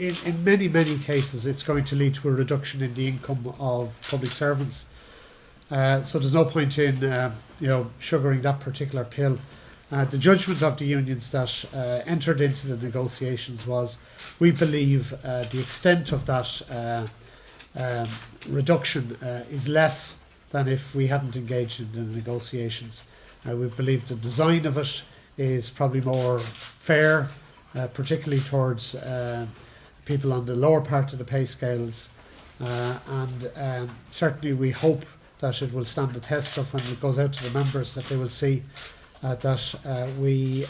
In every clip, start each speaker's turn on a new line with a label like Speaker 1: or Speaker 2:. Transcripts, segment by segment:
Speaker 1: in many cases it's going to lead to a reduction in the income of public servants. So there's no point in sugaring that particular pill. The judgment of the unions that entered into the negotiations was, we believe the extent of that reduction is less than if we hadn't engaged in the negotiations. We believe the design of it is probably more fair, particularly towards people on the lower part of the pay scales, and certainly we hope that it will stand the test of when it goes out to the members, that they will see that we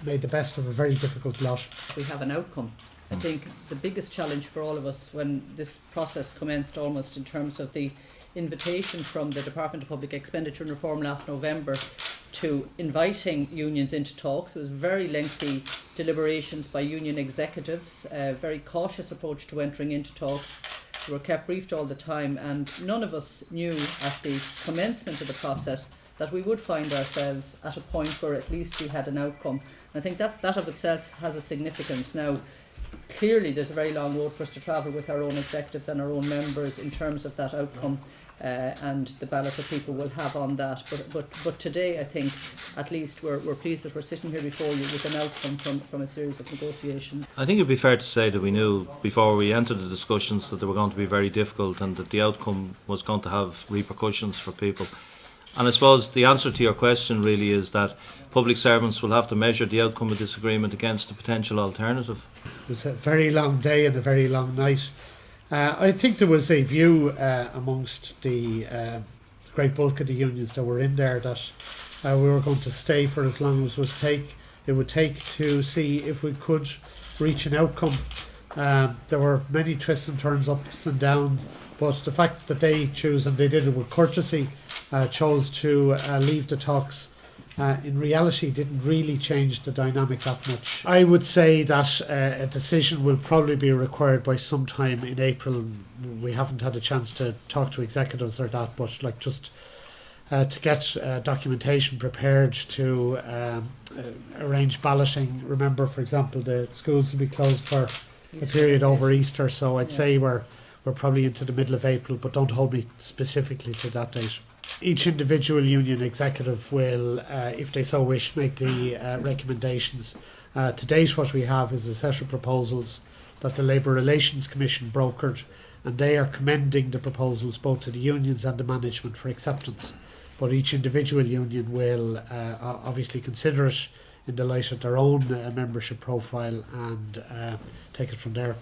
Speaker 1: made the best of a very difficult lot.
Speaker 2: We have an outcome. I think the biggest challenge for all of us when this process commenced, almost in terms of the invitation from the Department of Public Expenditure and Reform last November to inviting unions into talks. It was very lengthy deliberations by union executives, a very cautious approach to entering into talks. We were kept briefed all the time, and none of us knew at the commencement of the process that we would find ourselves at a point where at least we had an outcome. And I think that of itself has a significance. Now, clearly there's a very long road for us to travel with our own executives and our own members in terms of that outcome, and the ballot that people will have on that. But today, I think, at least we're pleased that we're sitting here before you with an outcome from a series of negotiations.
Speaker 3: I think it'd be fair to say that we knew before we entered the discussions that they were going to be very difficult and that the outcome was going to have repercussions for people. And I suppose the answer to your question really is that public servants will have to measure the outcome of this agreement against the potential alternative.
Speaker 1: It was a very long day and a very long night. I think there was a view amongst the great bulk of the unions that were in there that we were going to stay for as long as it would take to see if we could reach an outcome. There were many twists and turns, ups and downs, but the fact that they chose, and they did it with courtesy, chose to leave the talks, in reality didn't really change the dynamic that much. I would say that a decision will probably be required by sometime in April. We haven't had a chance to talk to executives or that, but just to get documentation prepared to arrange balloting. Remember, for example, the schools will be closed for a period over Easter, so I'd say we're probably into the middle of April, but don't hold me specifically to that date. Each individual union executive will, if they so wish, make the recommendations. To date, what we have is a set of proposals that the Labour Relations Commission brokered, and they are commending the proposals both to the unions and the management for acceptance. But each individual union will obviously consider it in the light of their own membership profile and take it from there.